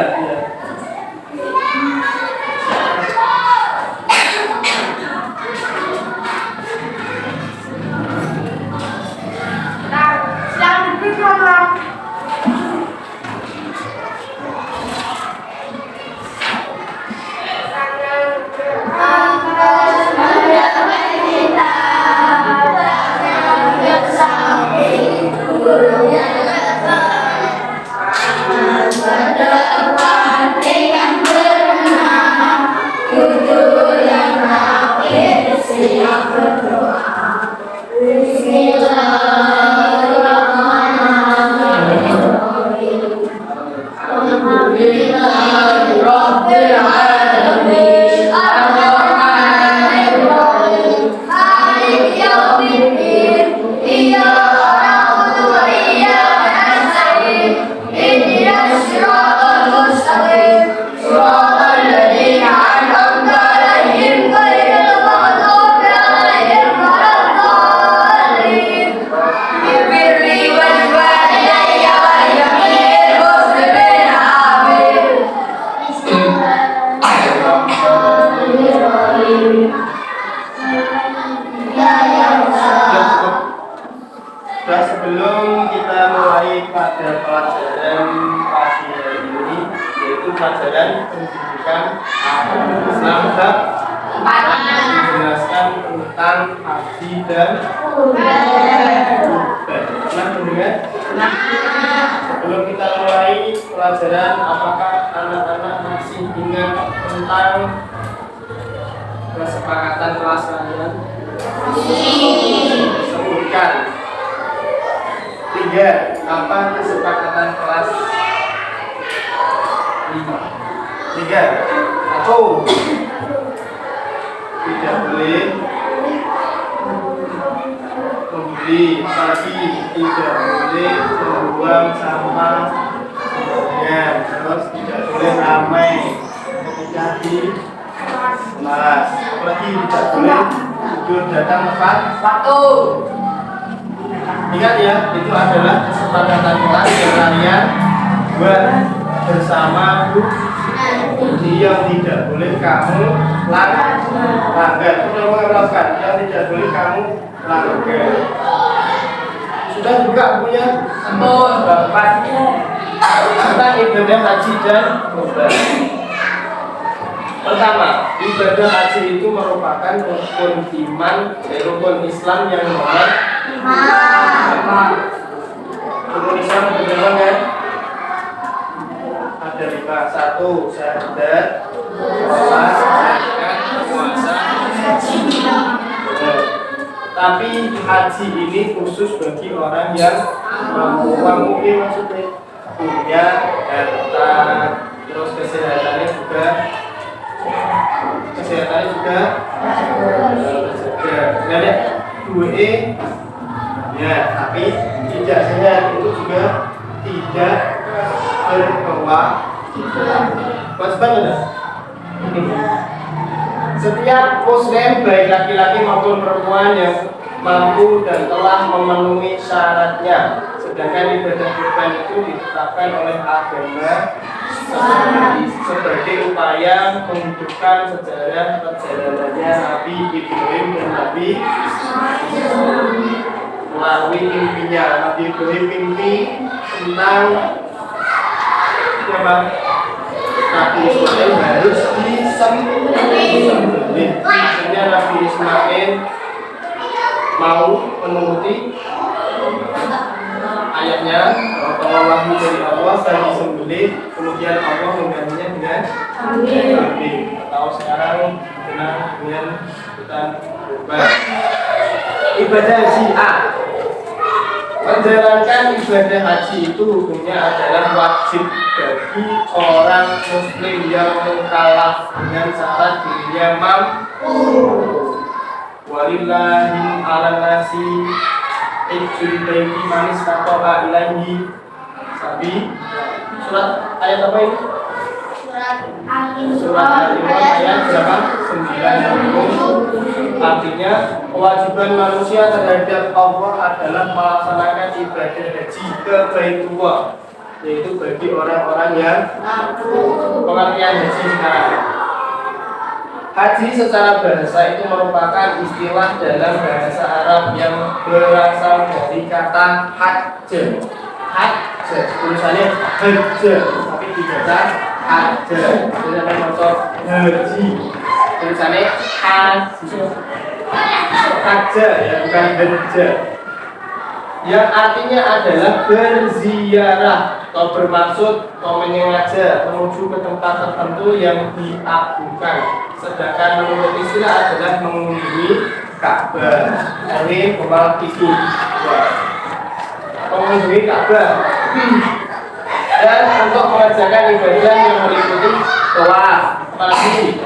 ya. Sebelum kita mulai pada pelajaran pagi hari ini, yaitu pelajaran pendidikan Islam bab menjelaskan tentang haji dan pernah mendengar? Sebelum kita mulai pelajaran, apakah anak-anak masih ingat tentang kesepakatan kelas kalian? Sebutkan. 3. Apa kesepakatan kelas? 5. 3. 1. Tidak boleh membeli pagi, tidak boleh membuang sampah sembarangan, terus tidak boleh ramai ketika di kelas. Apalagi tidak boleh tidur datang tepat waktu. Ingat ya, itu adalah kesepakatan kelas yang kalian buat bersama Bu. Yang tidak boleh kamu langgar. Sudah mengatakan yang tidak boleh kamu langgar. Sudah buka bukunya? Bapak tentang ibadah haji dan umrah. Pertama, ibadah haji itu merupakan rukun iman, rukun Islam yang nomor 5. Rukun Islam berapa kan? Ada 5. 1. Syahadat, sholat, zakat, puasa, haji. Tapi haji ini khusus bagi orang yang mampu maksudnya punya harta, terus kesehatannya juga terjaga. Ada 2E ya, tapi tidak sehat itu juga tidak berkewajiban. Setiap muslim baik laki-laki maupun perempuan yang mampu dan telah memenuhi syaratnya. Sedangkan ibadah kurban itu ditetapkan oleh agama sebagai upaya menghidupkan sejarah perjalanannya Nabi Ibrahim dan Nabi melalui mimpinya. Nabi Ibrahim mimpi tentang Nabi Ismail harus disembelih. Akhirnya Nabi Ismail mau menuruti ayatnya, kalau wahyu dari Allah dan disembelih, kemudian Allah menggantinya dengan kambing. Atau sekarang dikenal dengan hutan kurban. Ibadah haji A. Menjalankan ibadah haji itu hukumnya adalah wajib bagi orang muslim yang mukallaf dengan syarat dirinya mampu. Walillahi ala nasi ijul baiti manis katoa ilahi sabi. Surat ayat apa ini? Surat Al-Imran ayat berapa? 90. Artinya kewajiban manusia terhadap Allah adalah melaksanakan ibadah haji ke Baitullah yaitu bagi orang-orang yang pengertian haji sekarang. Haji secara bahasa itu merupakan istilah dalam bahasa Arab yang berasal dari kata hajj. Hajj, tulisannya hajj, tapi dibaca hajj. Tulisannya contoh haji, tulisannya haji. Hajj ya, bukan hajj. Yang artinya adalah berziarah atau bermaksud menyengaja menuju ke tempat tertentu yang diagungkan. Sedangkan menurut istilah adalah mengunjungi Ka'bah. Ini kepala kiki. Mengunjungi Ka'bah. Dan untuk mengerjakan ibadah yang meliputi tawaf, tasbih,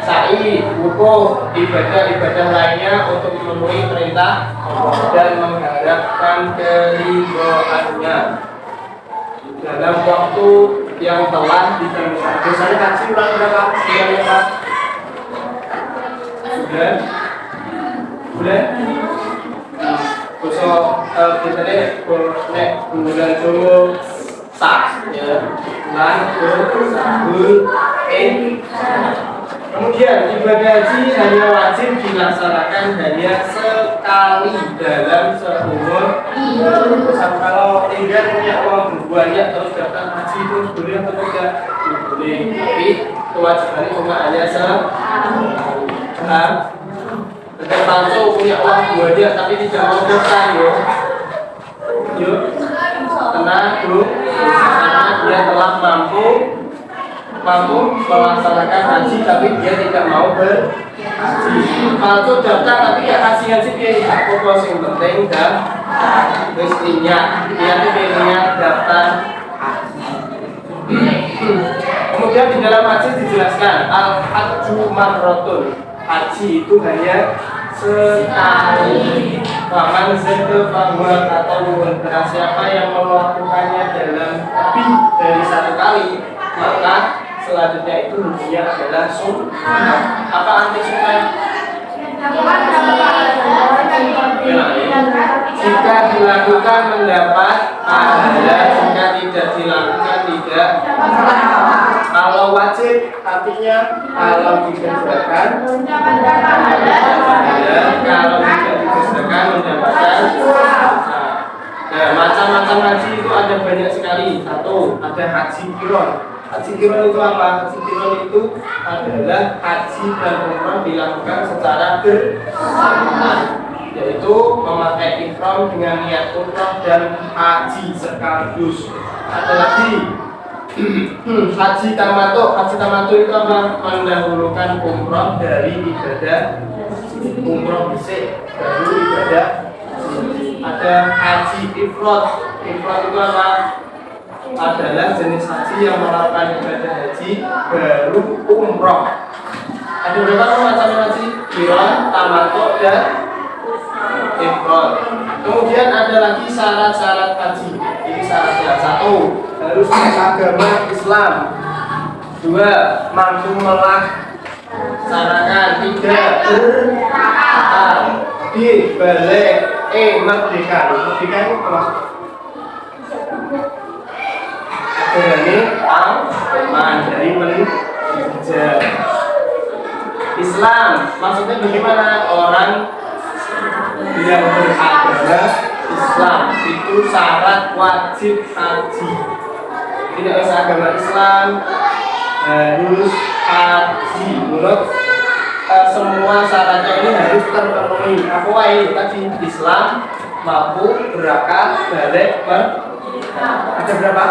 sa'i, wukuf, ibadah-ibadah lainnya untuk memenuhi perintah dan mengharapkan keridhaannya dalam waktu yang telah ditentukan. Biasanya haji ulang berapa? Bulan? Besok kita nih bulan Jum'at ya, bulan Sabul. Kemudian ibadah haji hanya wajib dilaksanakan hanya sekali dalam seumur hidup. Kalau tinggal punya uang banyak terus daftar haji itu boleh atau tidak? Boleh. Tapi kewajibannya cuma hanya sekali. Tetap palsu punya uang banyak tapi tidak mau daftar yuk. Tenang dulu. Karena dia telah mampu melaksanakan haji tapi dia tidak mau berhaji. Palsu daftar tapi ya haji dia tidak fokus, yang penting dan mestinya dia pilihnya daftar haji. Kemudian di dalam haji dijelaskan al-hajju marratun. Haji itu hanya sekali. Faman zada fahuwa tatawwun. Barang siapa yang melakukannya dalam lebih dari satu kali, maka selanjutnya itu hukumnya adalah sunnah. Apa arti sunnah? Jika dilakukan mendapat pahala, jika tidak dilakukan tidak. Kalau wajib artinya kalau dikerjakan pahala, kalau tidak dikerjakan mendapatkan. Nah, macam-macam haji itu ada banyak sekali. Satu, ada haji qiron. Haji qiron itu apa? Haji qiron itu adalah haji dan umrah dilakukan secara bersamaan, yaitu memakai ihram dengan niat umrah dan haji sekaligus. Ada lagi haji tamattu. Haji tamattu itu apa? Mendahulukan umrah dari ibadah umrah bisik baru ibadah. Ada haji ifrad. Ifrad itu apa? Adalah jenis haji yang melakukan ibadah haji baru umrah. Ada berapa macam haji? Qiran, tamattu, dan ifrad. Kemudian ada lagi syarat-syarat haji. Ini syaratnya: satu, harus agama Islam. Dua, mampu melaksanakan. Tiga, berakal. Balik. Merdeka. Merdeka itu apa? Dari aman, dari menjajah. Islam maksudnya bagaimana? Orang yang beragama Islam itu syarat wajib haji. Tidak bisa agama Islam harus haji. Menurut semua syaratnya ini harus terpenuhi. Apa ini tadi? Islam, mampu, berakal, balik, ada berapa?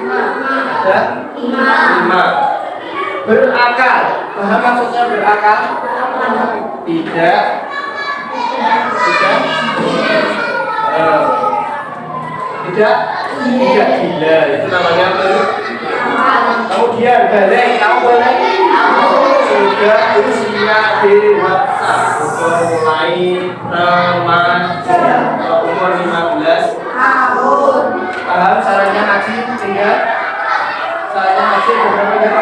Ada 5. Berakal. Paham maksudnya berakal? Tidak gila. Itu namanya kemudian balik. Tahu balik? Sudah usia dewasa, mulai remaja, umur 15 tahun. Paham syaratnya haji? Sehingga syaratnya haji berapa ya?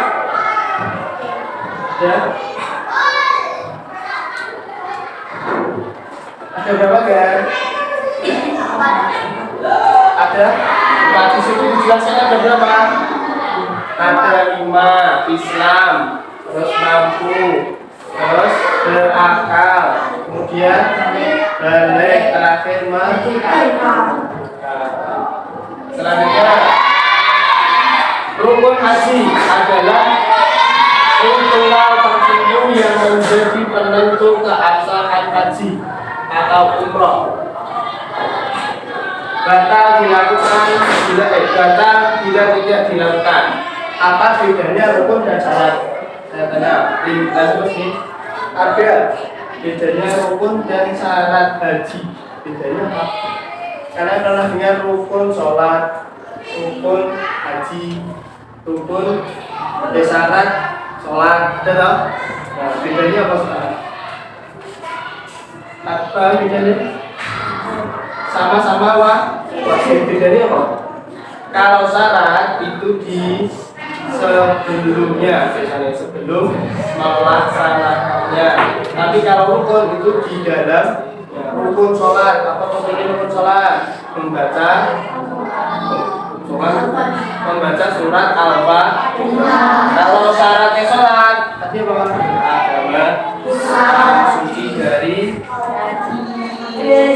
Ada berapa guys? Ada dijelaskan ada berapa? Ada 5. Islam, terus mampu, terus berakal, kemudian balik, terakhir selanjutnya rukun haji adalah ritual tertentu yang menjadi penentu keabsahan haji atau umroh. Batal dilakukan batal bila tidak dilakukan. Apa bedanya rukun dan syarat? Saya tanya, ini ada bedanya rukun dan syarat haji. Bedanya apa? Karena pernah dengar rukun sholat, rukun haji, rukun syarat sholat, betul? Nah, bedanya apa sekarang? Apa bedanya? Sama-sama wajib. Bedanya apa? Kalau syarat itu di sebelumnya, misalnya sebelum melaksanakannya. Tapi kalau rukun itu di dalam rukun sholat. Apa maksudnya rukun sholat? Membaca surat Al-Fatihah. Kalau syaratnya sholat, tadi apa? Agama suci dari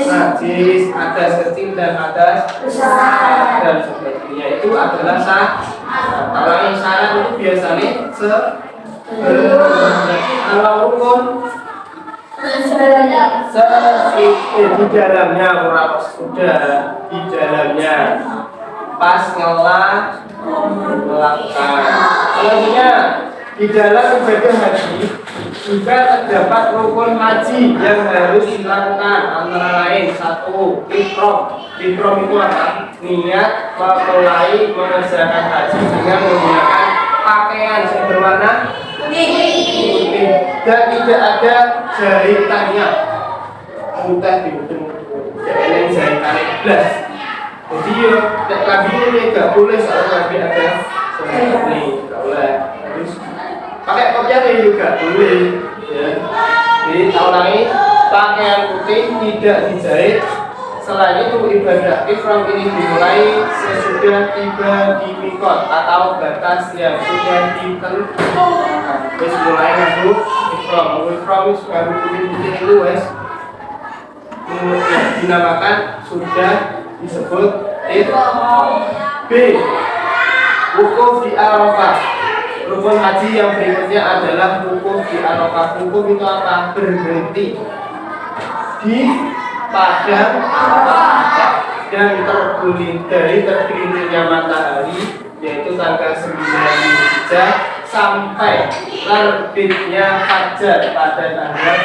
najis, hadas kecil dan hadas besar dan sebagainya. Itu adalah syarat. Kalau yang syarat itu biasanya kalau rukun di dalamnya sudah di dalamnya pas melakukan. Selanjutnya di dalam ibadah haji juga terdapat rukun haji yang harus dilakukan, antara lain 1. Ihram. Ihram itu apa? Niat memulai mengerjakan haji dengan menggunakan pakaian yang berwarna putih dan tidak ada jahitannya. Muntah di ujung yang jahitannya belas. Jadi ya lagi ini nggak boleh soal lagi ada ini nggak boleh. Terus pakai kopiah juga boleh. Ya. Jadi tahun ini pakaian putih tidak dijahit. Selain itu ibadah ihram ini dimulai sesudah tiba di mikot atau batas yang sudah ditentukan. Terus mulai masuk ihram. Ihram itu baru putih-putih itu wes dinamakan sudah disebut ihram. B. Wukuf di Arafah. Rukun haji yang berikutnya adalah wukuf di Arafah. Wukuf itu apa? Berhenti di padang Arafah dan dari tergelincirnya matahari, yaitu tanggal 9 Zulhijjah sampai terbitnya fajar pada tanggal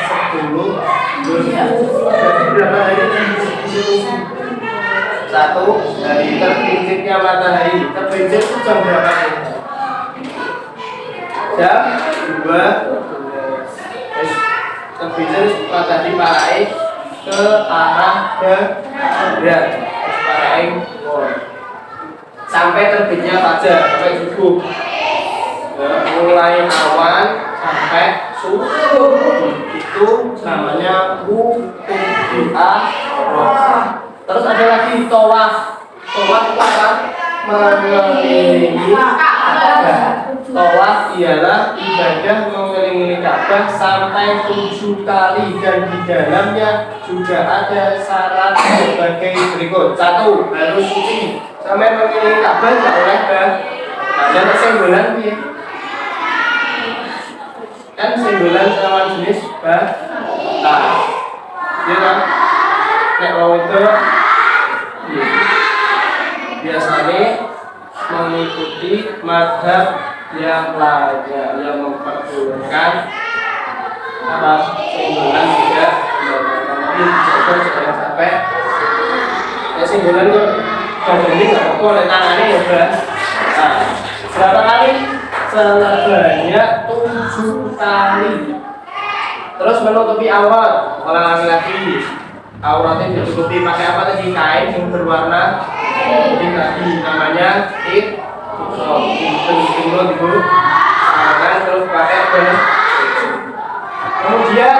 10 Zulhijjah. Jadi berapa hari di situ? 1 dari tergelincirnya matahari. Tergelincir itu jam berapa? Jam 2. Tergelincir matahari parai ke arah barat sampai terbitnya fajar, sampai subuh. Mulai awan sampai subuh itu namanya wukuf di Arafah. Terus ada lagi tawaf. Tawaf itu apa? Mengelilingi Ka'bah. Tawaf ialah ibadah mengelilingi Ka'bah sampai 7 kali dan di dalamnya juga ada syarat sebagai berikut. 1. Harus suci. Sampai mengelilingi Ka'bah tidak boleh ada simbolan ya. Kan simbolan lawan jenis nah, ya kan? Nek wong itu biasanya mengikuti madhab yang lainnya yang memperbolehkan apa simbolan tidak tapi jangan sampai ya simbolan itu kalau ini nggak boleh tangannya ya bang. Nah, berapa kali? Sebanyak 7 kali. Terus menutupi aurat orang laki-laki. Auratnya ditutupi pakai apa tadi? Kain yang berwarna putih tadi, namanya tinggal di bulu. Terus pakai kemudian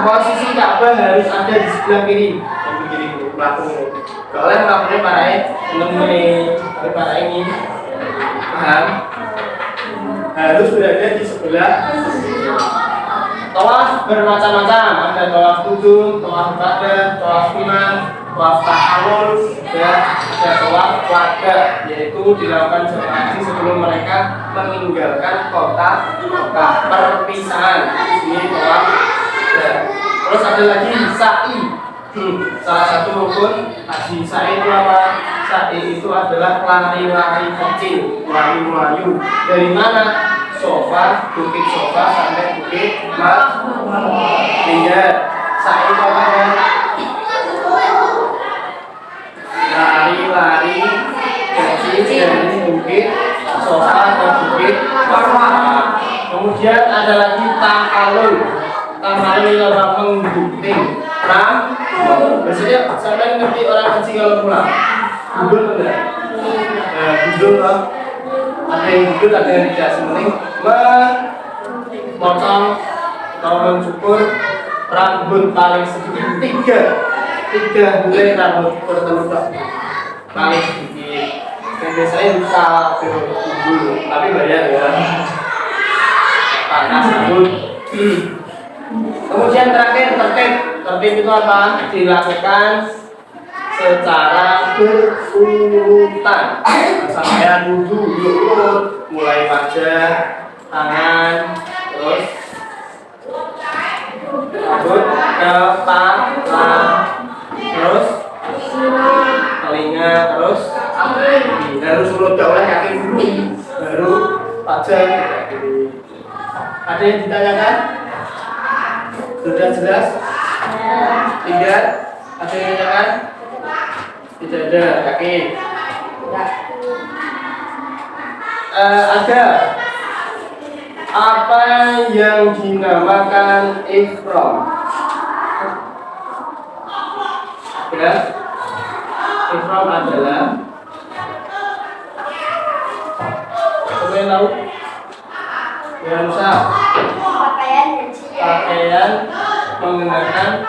posisi Ka'bah harus ada di sebelah kiri. melaku. Kalau melakukan para ini paham harus berada di sebelah tawaf bermacam-macam. Ada tawaf kudum, tawaf ibadah, tawaf sunnah, tawaf tahallul, dan ada tawaf wada, yaitu dilakukan jemaah haji sebelum mereka meninggalkan kota Mekah. Perpisahan ini tawaf. Terus ada lagi sa'i. Salah satu rukun haji sa'i itu apa? Sa'i itu adalah lari-lari kecil, melayu-melayu. Dari mana? Sofa, bukit Sofa sampai bukit Marwah. Sa'i itu apa ya? Lari-lari kecil dari bukit Sofa ke bukit Marwah. Kemudian ada lagi tahallul. Tahallul itu apa? Menggunting rambut. Biasanya sampai ngerti orang kecil kalau pulang gundul enggak? Gundul loh. Ada yang gundul, ada yang tidak. Sementing memotong atau mencukur rambut paling sedikit tiga helai rambut bertelur paling sedikit. Dan biasanya bisa gundul, tapi bayar ya. Panas rambut. Kemudian terakhir tertib itu apa? Dilakukan secara berurutan. Sampai wudhu urut, mulai wajah, tangan, terus rambut, kepala, terus telinga, terus harus urut, gak boleh kaki dulu, baru wajah. Ada yang ditanyakan? Sudah jelas? Tidak? Ada yang ditanyakan? Tidak ada, yakin? Ada apa yang dinamakan ihram? Ya, ihram adalah apa yang tahu? Yang usah pakaian mengenakan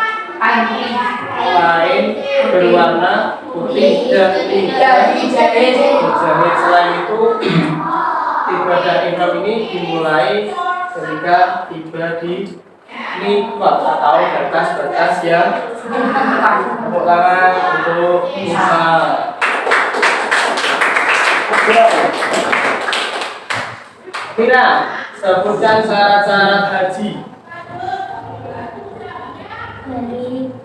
kain berwarna putih dan dijahit. Selain itu, ibadah ihram ini dimulai ketika tiba di miqat atau batas-batas yang tepuk tangan untuk Musa. Mira, sebutkan syarat-syarat haji.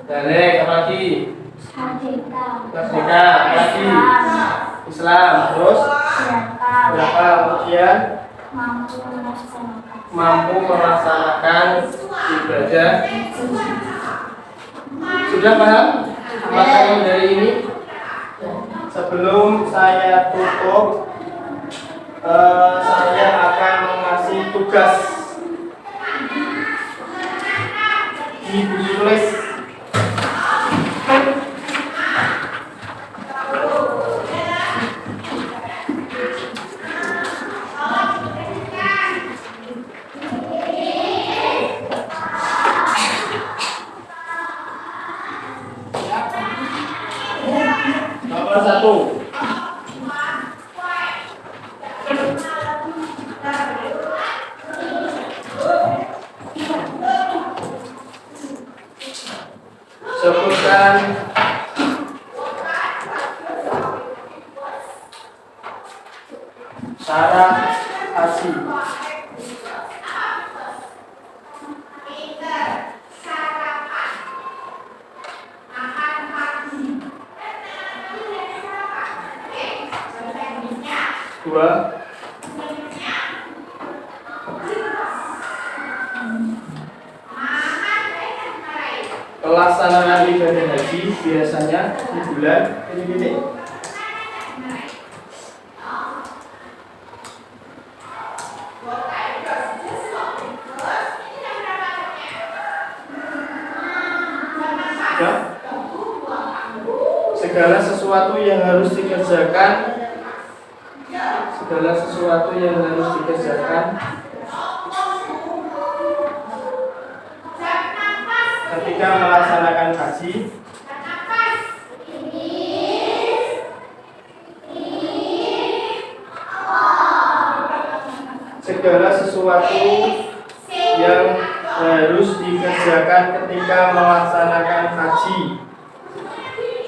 Dalek, apa lagi? Merdeka, apa lagi? Islam, terus? Berapa kemudian? Mampu melaksanakan ibadah. Sudah paham materi dari ini? Sebelum saya tutup, saya akan mengasih tugas ditulis. Nomor 1. Sebutkan syarat haji. Dua. Pelaksanaan ibadah haji biasanya di bulan ini. Ya. Segala sesuatu yang harus dikerjakan, ketika melaksanakan haji segala sesuatu yang harus dikerjakan ketika melaksanakan haji.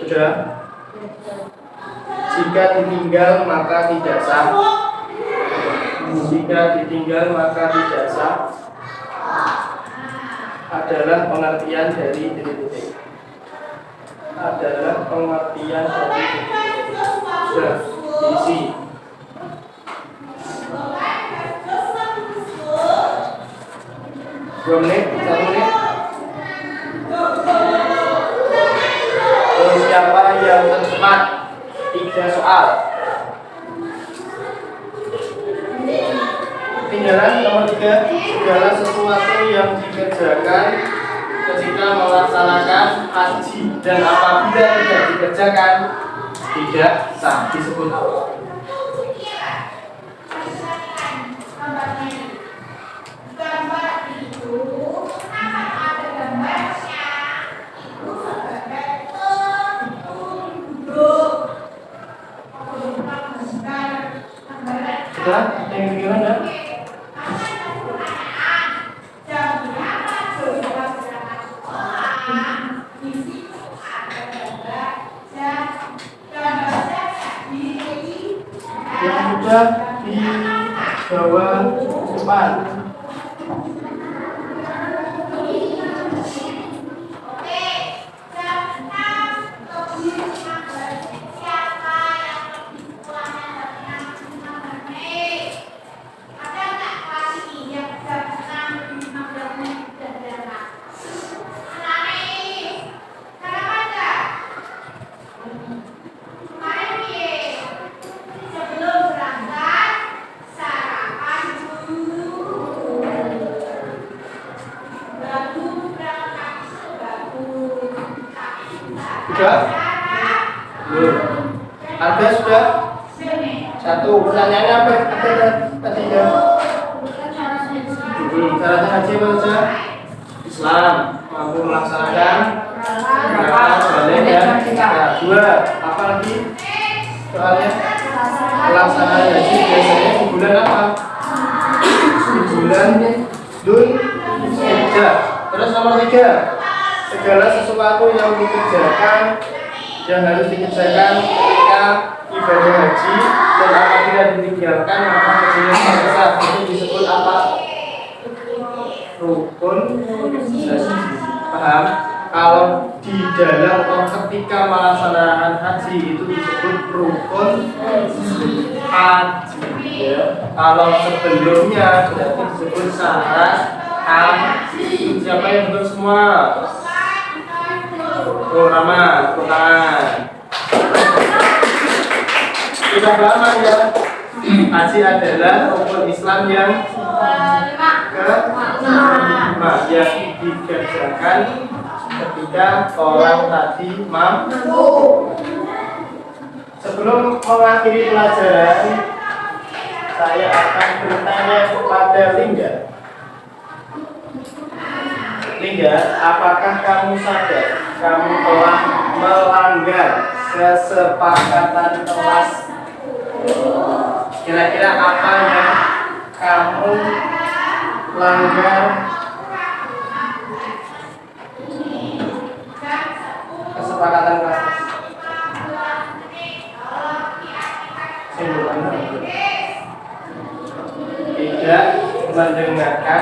Sudah? Jika ditinggal maka tidak sah. Jika ditinggal maka tidak sah adalah pengertian dari titik-titik. Adalah pengertian dari titik-titik. Sudah diisi. Dua menit, 1 menit. Terus siapa yang tercepat? 3 soal. Tinggalan nomor 3, segala sesuatu yang dikerjakan ketika melaksanakan haji dan apabila tidak dikerjakan tidak sah, disebut apa? Sudah? Ada yang pikiran ya? Yang sudah di bawah cepat. Sudah? Belum. Ada sudah? 1. Pertanyaannya apa? Ada tadi ya? Syaratnya haji apa saja? Islam, mampu melaksanakan gerakan balik dan 2. Apa lagi? Soalnya pelaksanaan haji biasanya di bulan apa? Di bulan Dzulhijjah. Terus nomor 3, segala sesuatu yang dikerjakan yang harus dikerjakan ketika ibadah haji dan apabila ditinggalkan maka hajinya tidak sah. Itu disebut apa? Rukun. Paham? Kalau di dalam atau ketika melaksanakan haji itu disebut rukun haji ya. Kalau sebelumnya berarti disebut syarat haji. Siapa yang betul semua? Rama, tangan. Sudah lama ya. Haji adalah rukun Islam yang kelima yang dikerjakan ketika orang tadi mampu. Sebelum mengakhiri pelajaran, saya akan bertanya kepada Lingga. Lingga, apakah kamu sadar kamu telah melanggar kesepakatan kelas? Kira-kira apa yang kamu langgar? Kesepakatan kelas. Tidak mendengarkan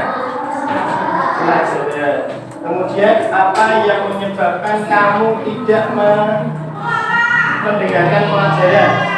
pelajaran. Kemudian apa yang menyebabkan kamu tidak mendengarkan pelajaran?